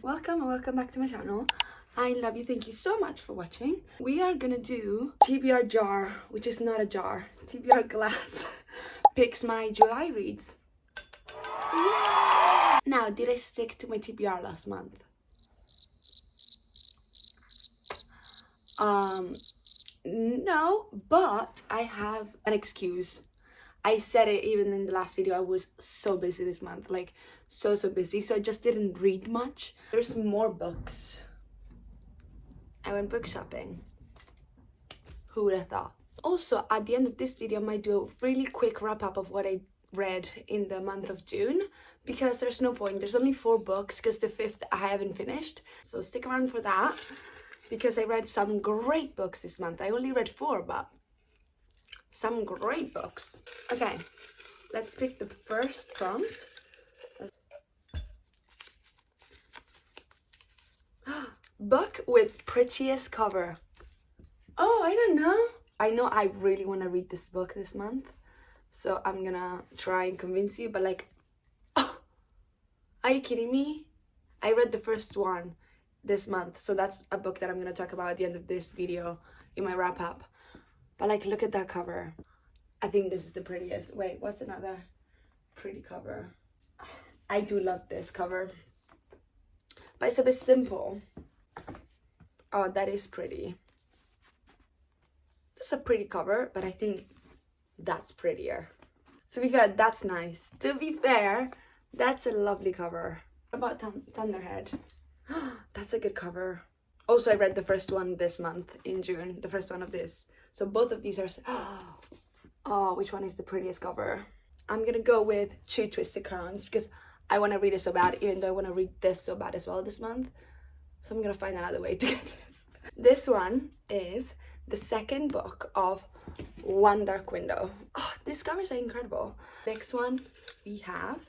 Welcome and welcome back to my channel. I love you. Thank you so much for watching. We are gonna do TBR jar, which is not a jar. TBR glass picks my July reads. Yeah! Now, did I stick to my TBR last month? No, but I have an excuse. I said it even in the last video. I was so busy this month, like so busy, so I just didn't read much. There's more books. I went book shopping. Who would have thought? Also, at the end of this video, I might do a really quick wrap up of what I read in the month of June, because there's no point. There's only 4 books because the 5th I haven't finished, so stick around for that, because I read some great books this month. I only read 4, but some great books. Okay, let's pick the first prompt. Book with prettiest cover. Oh, I don't know. I know I really want to read this book this month, so I'm gonna try and convince you, but like, oh, are you kidding me? I read the first one this month, so that's a book that I'm gonna talk about at the end of this video in my wrap up. But like, look at that cover. I think this is the prettiest. Wait, what's another pretty cover? I do love this cover, but it's a bit simple. Oh, that is pretty. It's a pretty cover, but I think that's prettier. To be fair, that's nice. To be fair, that's a lovely cover. What about Thunderhead? That's a good cover. Also, I read the first one this month in June, the first one of this. So both of these are... Oh, which one is the prettiest cover? I'm gonna go with Two Twisted Crowns, because I want to read it so bad, even though I want to read this so bad as well this month. So I'm gonna find another way to get this. This one is the second book of One Dark Window. Oh, these covers are incredible. Next one we have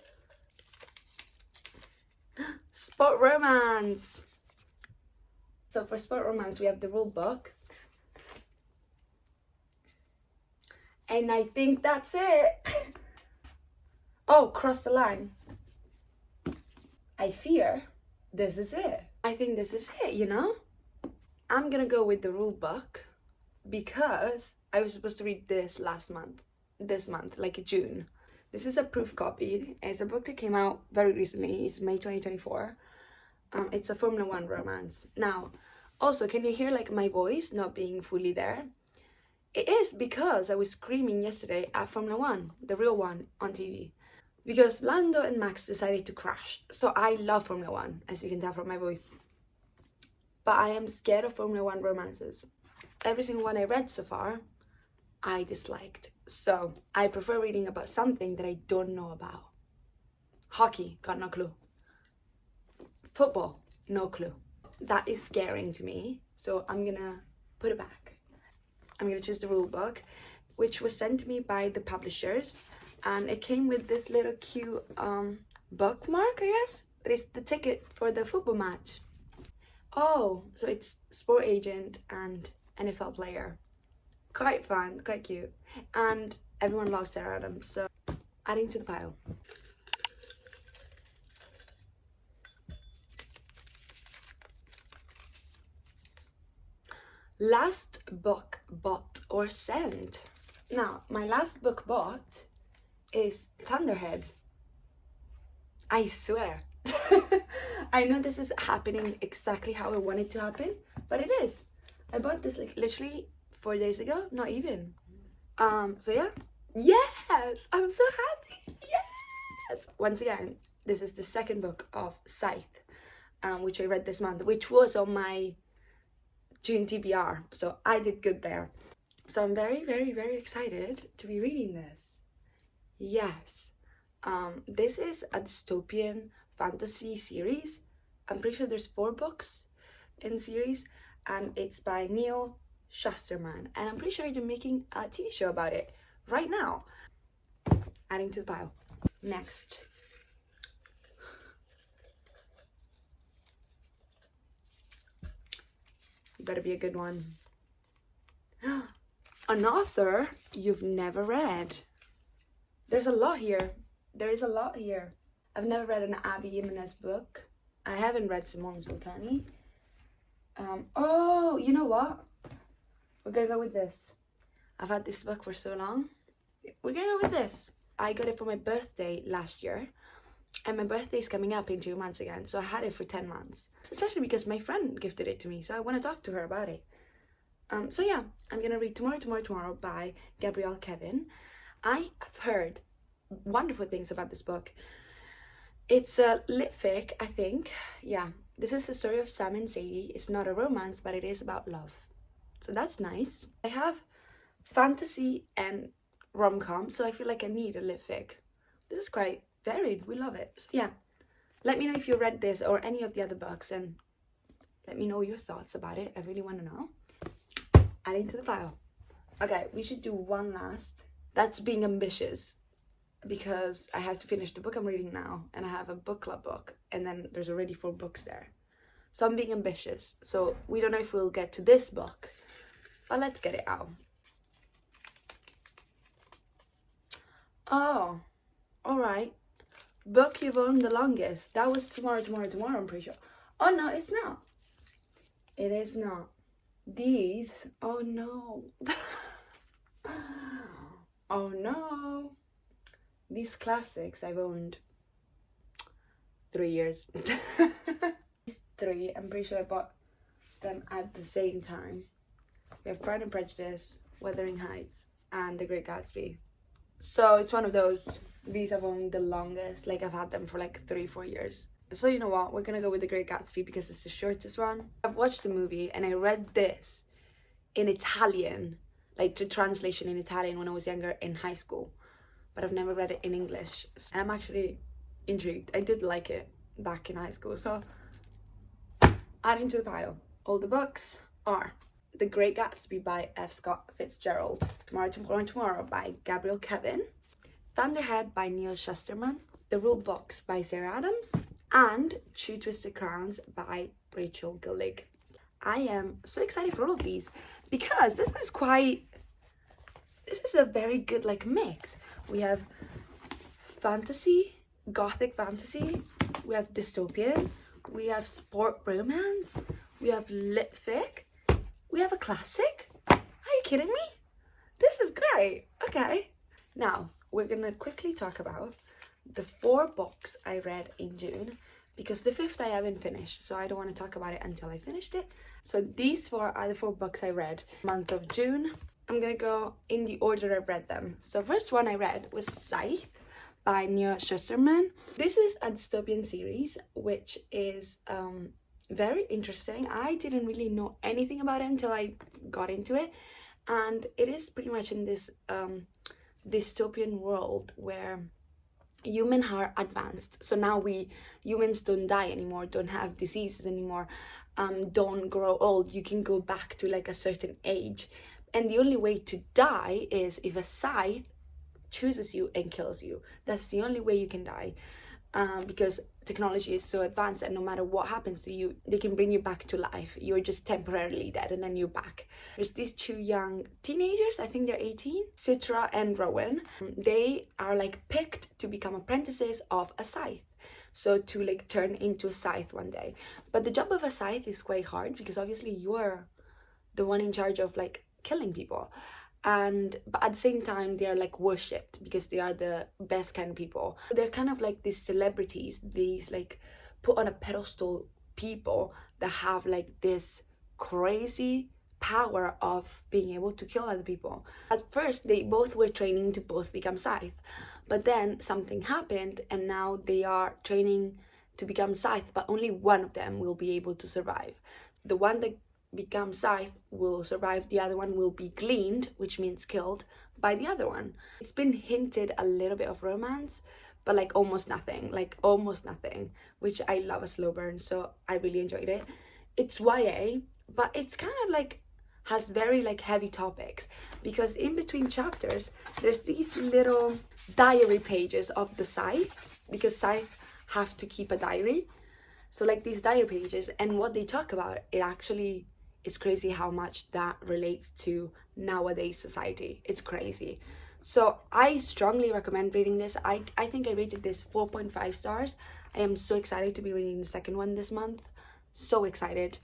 Sport Romance. So for Sport Romance, we have the rule book. And I think that's it. Oh, Cross the Line. I fear this is it. I think this is it, you know? I'm gonna go with the rule book because I was supposed to read this this month, like June. This is a proof copy. It's a book that came out very recently. It's May 2024. It's a Formula 1 romance. Now, also, can you hear like my voice not being fully there? It is because I was screaming yesterday at Formula 1, the real one, on TV. Because Lando and Max decided to crash. So I love Formula 1, as you can tell from my voice. But I am scared of Formula 1 romances. Every single one I read so far, I disliked. So I prefer reading about something that I don't know about. Hockey, got no clue. Football, no clue. That is scaring to me. So I'm gonna put it back. I'm gonna choose the rule book, which was sent to me by the publishers. And it came with this little cute bookmark, I guess. It is the ticket for the football match. Oh, so it's sport agent and NFL player. Quite fun, quite cute. And everyone loves Sarah Adams, so adding to the pile. Last book bought or sent. Now, my last book bought is Thunderhead. I swear. I know this is happening exactly how I want it to happen, but it is. I bought this like literally 4 days ago, not even. So yeah. Yes! I'm so happy! Yes! Once again, this is the second book of Scythe, which I read this month, which was on my June TBR, so I did good there. So I'm very excited to be reading this. Yes. This is a dystopian fantasy series. I'm pretty sure there's 4 books in the series, and it's by Neil Shusterman, and I'm pretty sure they're making a TV show about it right now. Adding to the pile. Next. You better be a good one. An author you've never read. There's a lot here. There is a lot here. I've never read an Abby Jimenez book. I haven't read Simone Sultani. Oh, you know what? We're gonna go with this. I've had this book for so long. We're gonna go with this. I got it for my birthday last year, and my birthday is coming up in 2 months again, so I had it for 10 months. Especially because my friend gifted it to me, so I want to talk to her about it. So yeah, I'm gonna read Tomorrow by Gabrielle Kevin. I have heard wonderful things about this book. It's a lit fic, I think. Yeah, this is the story of Sam and Sadie. It's not a romance, but it is about love. So that's nice. I have fantasy and rom-com, so I feel like I need a lit fic. This is quite varied. We love it. So yeah, let me know if you read this or any of the other books, and let me know your thoughts about it. I really want to know. Adding to the pile. Okay, we should do one last. That's being ambitious, because I have to finish the book I'm reading now, and I have a book club book, and then there's already 4 books there. So I'm being ambitious. So we don't know if we'll get to this book, but let's get it out. Oh, all right. Book you've owned the longest. That was Tomorrow, I'm pretty sure. Oh no, it's not. It is not. These, oh no. Oh no. These classics I've owned 3 years. These 3, I'm pretty sure I bought them at the same time. We have Pride and Prejudice, Wuthering Heights, and The Great Gatsby. So it's one of those, these I've owned the longest, like I've had them for like 3-4 years. So you know what, we're gonna go with The Great Gatsby because it's the shortest one. I've watched the movie and I read this in Italian, like the translation in Italian when I was younger in high school, but I've never read it in English. And I'm actually intrigued. I did like it back in high school, so adding to the pile. All the books are The Great Gatsby by F. Scott Fitzgerald, Tomorrow by Gabrielle Kevin, Thunderhead by Neil Shusterman, The Rule Books by Sarah Adams, and Two Twisted Crowns by Rachel Gillig. I am so excited for all of these because this is a very good like mix. We have fantasy, gothic fantasy, we have dystopian, we have sport romance, we have lit fic, we have a classic. Are you kidding me? This is great. Okay, now we're gonna quickly talk about the 4 books I read in June, because the 5th I haven't finished, so I don't want to talk about it until I finished it. So these 4 are the 4 books I read month of June. I'm gonna go in the order I read them. So first one I read was Scythe by Neil Shusterman. This is a dystopian series, which is very interesting. I didn't really know anything about it until I got into it, and it is pretty much in this dystopian world where humans are advanced. So now humans don't die anymore, don't have diseases anymore, don't grow old. You can go back to like a certain age, and the only way to die is if a scythe chooses you and kills you. That's the only way you can die, because technology is so advanced that no matter what happens to you, they can bring you back to life. You're just temporarily dead and then you're back. There's these 2 young teenagers, I think they're 18, Citra and Rowan. They are like picked to become apprentices of a scythe, so to like turn into a scythe one day. But the job of a scythe is quite hard because obviously you're the one in charge of like killing people, but at the same time they are like worshipped because they are the best kind of people. They're kind of like these celebrities, these like put on a pedestal people that have like this crazy power of being able to kill other people. At first they both were training to both become scythe, but then something happened and now they are training to become scythe, but only one of them will be able to survive. The one that becomes scythe will survive, the other one will be gleaned, which means killed, by the other one. It's been hinted a little bit of romance, but like almost nothing, which I love a slow burn, so I really enjoyed it. It's YA, but it's kind of like has very like heavy topics, because in between chapters there's these little diary pages of the scythe, because scythe have to keep a diary. So like these diary pages, and what they talk about, it actually is crazy how much that relates to nowadays society. It's crazy. So I strongly recommend reading this. I think I rated this 4.5 stars. I am so excited to be reading the second one this month. So excited.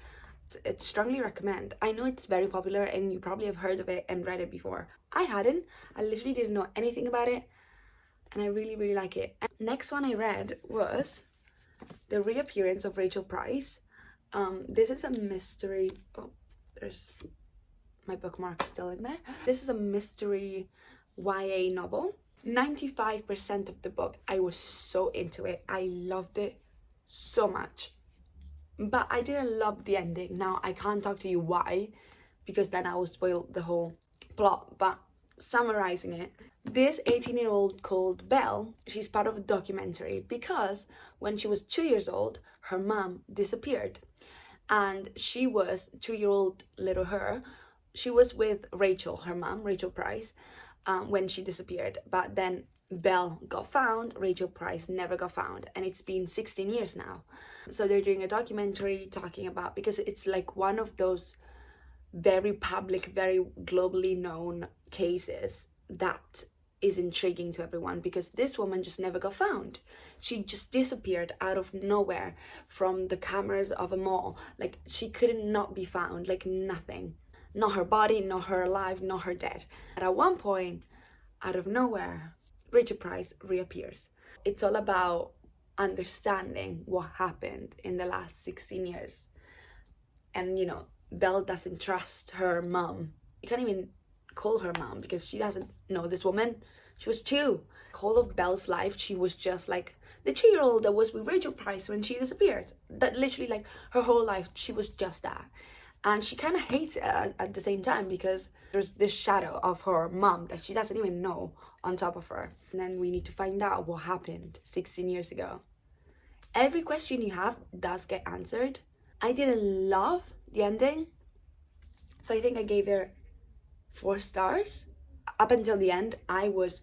It's strongly recommend. I know it's very popular and you probably have heard of it and read it before. I hadn't. I literally didn't know anything about it, and I really, really like it. And next one I read was The Reappearance of Rachel Price. This is a mystery. Oh, there's my bookmark still in there. This is a mystery YA novel. 95% of the book, I was so into it. I loved it so much. But I didn't love the ending. Now, I can't talk to you why, because then I will spoil the whole plot. But summarizing it, this 18-year-old called Belle, she's part of a documentary because when she was 2 years old, her mom disappeared. And she was 2-year-old little her. She was with Rachel, her mom, Rachel Price, when she disappeared. But then Belle got found, Rachel Price never got found, and it's been 16 years now. So they're doing a documentary talking about, because it's like one of those very public, very globally known cases that is intriguing to everyone, because this woman just never got found. She just disappeared out of nowhere from the cameras of a mall. Like, she couldn't not be found, like nothing. Not her body, not her alive, not her dead. And at one point, out of nowhere, Rachel Price reappears. It's all about understanding what happened in the last 16 years. And, you know, Belle doesn't trust her mom. You can't even call her mom because she doesn't know this woman. She was 2. The whole of Belle's life, she was just like the 2-year-old that was with Rachel Price when she disappeared. That literally, like, her whole life, she was just that. And she kind of hates it at the same time because there's this shadow of her mom that she doesn't even know on top of her. And then we need to find out what happened 16 years ago. Every question you have does get answered. I didn't love the ending, so I think I gave her 4 stars. Up until the end, I was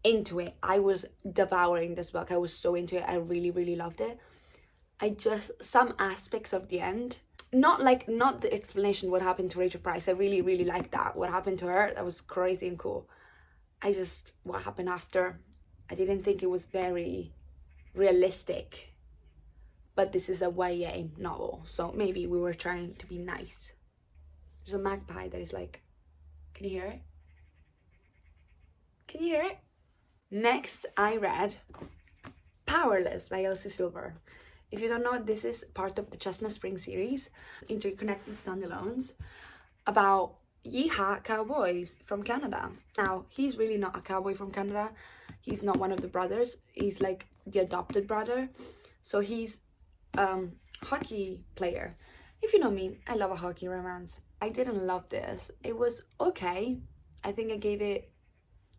into it. I was devouring this book. I was so into it. I really, really loved it. Some aspects of the end, not the explanation what happened to Rachel Price. I really, really liked that. What happened to her, that was crazy and cool. What happened after, I didn't think it was very realistic. But this is a YA novel, so maybe we were trying to be nice. There's a magpie that is like, can you hear it? Can you hear it? Next, I read Powerless by Elsie Silver. If you don't know, this is part of the Chestnut Spring series, interconnected standalones, about yeehaw cowboys from Canada. Now, he's really not a cowboy from Canada. He's not one of the brothers. He's like the adopted brother. So he's hockey player. If you know me, I love a hockey romance. I didn't love this. It was okay. I think I gave it...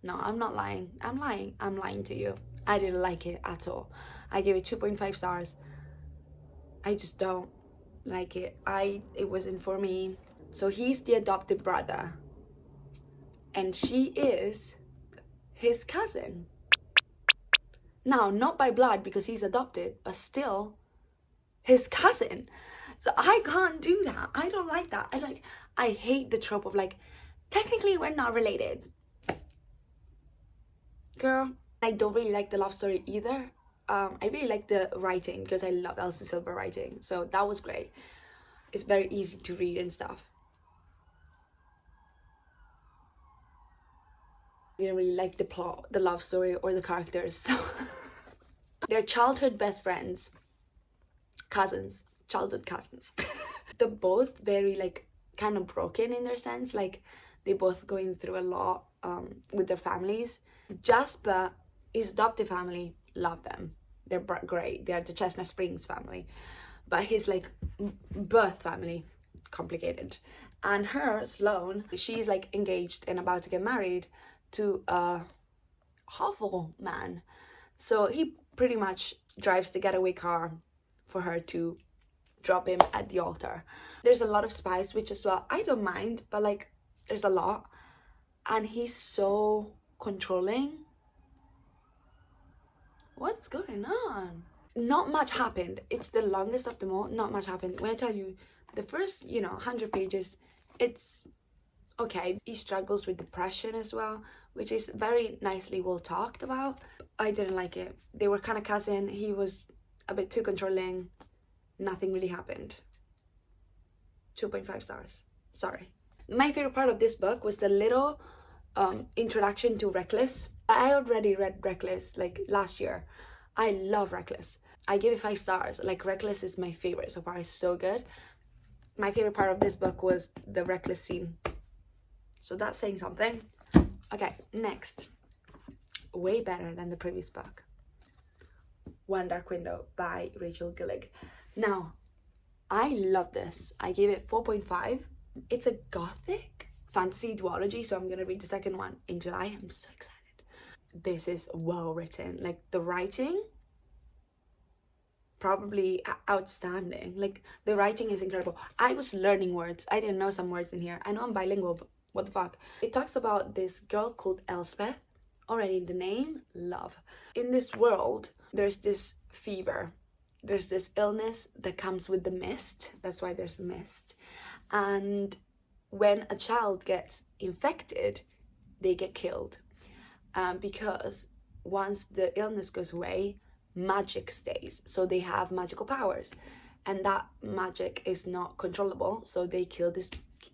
No, I'm not lying. I'm lying to you. I didn't like it at all. I gave it 2.5 stars. I just don't like it. It wasn't for me. So he's the adopted brother, and she is his cousin. Now, not by blood because he's adopted, but still his cousin. So I can't do that. I don't like that. I hate the trope of like, technically we're not related. Girl, I don't really like the love story either. I really like the writing because I love Elsie Silver writing. So that was great. It's very easy to read and stuff. I didn't really like the plot, the love story, or the characters. So they're childhood best friends. Cousins. Childhood cousins. They're both very like kind of broken in their sense. Like they both going through a lot with their families. Jasper, his adopted family, love them. They're great. They're the Chestnut Springs family. But his like birth family, complicated. And her, Sloane, she's like engaged and about to get married to a awful man. So he pretty much drives the getaway car for her to drop him at the altar. There's a lot of spice, which as well, I don't mind, but like there's a lot. And he's so controlling. What's going on? Not much happened. It's the longest of them all. Not much happened. When I tell you, the first, 100 pages, it's okay. He struggles with depression as well, which is very nicely well talked about. I didn't like it. They were kind of cousin. He was a bit too controlling. Nothing really happened. 2.5 stars. Sorry. My favorite part of this book was the little introduction to Reckless. I already read Reckless like last year. I love Reckless. I give it 5 stars. Like, Reckless is my favorite so far. It's so good. My favorite part of this book was the Reckless scene. So that's saying something. Okay, next. Way better than the previous book. One Dark Window by Rachel Gillig. Now, I love this. I gave it 4.5. It's a gothic fantasy duology, so I'm gonna read the second one in July. I'm so excited. This is well written. Like, the writing, probably outstanding. Like, the writing is incredible. I was learning words. I didn't know some words in here. I know I'm bilingual, but what the fuck. It talks about this girl called Elspeth. Already the name, love. In this world, there's this fever. There's this illness that comes with the mist. That's why there's mist. And when a child gets infected, they get killed. Because once the illness goes away, magic stays. So they have magical powers. And that magic is not controllable. So they kill these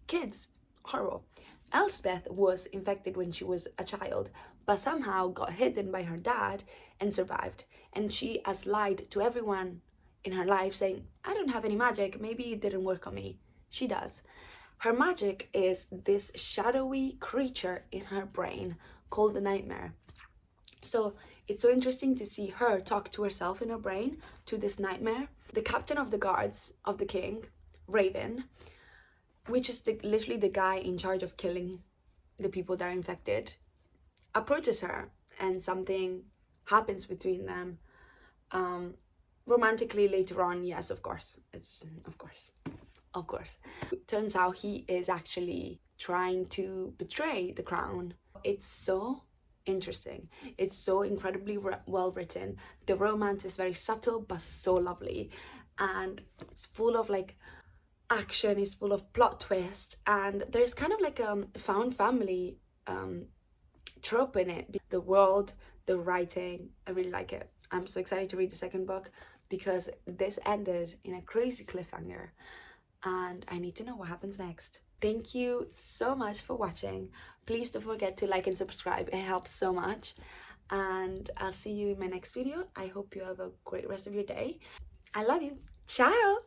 kids. Horrible. Elspeth was infected when she was a child, but somehow got hidden by her dad and survived. And she has lied to everyone in her life, saying, I don't have any magic, maybe it didn't work on me. She does. Her magic is this shadowy creature in her brain called the nightmare. So it's so interesting to see her talk to herself in her brain, to this nightmare. The captain of the guards of the king, Raven, which is literally the guy in charge of killing the people that are infected, approaches her, and something happens between them. Romantically later on, yes, of course. Of course. It turns out he is actually trying to betray the crown. It's so interesting. It's so incredibly well written. The romance is very subtle but so lovely, and it's full of like action, is full of plot twists, and there's kind of like a found family trope in it. The world, the writing, I really like it. I'm so excited to read the second book because this ended in a crazy cliffhanger and I need to know what happens next. Thank you so much for watching. Please don't forget to like and subscribe. It helps so much, and I'll see you in my next video. I hope you have a great rest of your day. I love you. Ciao.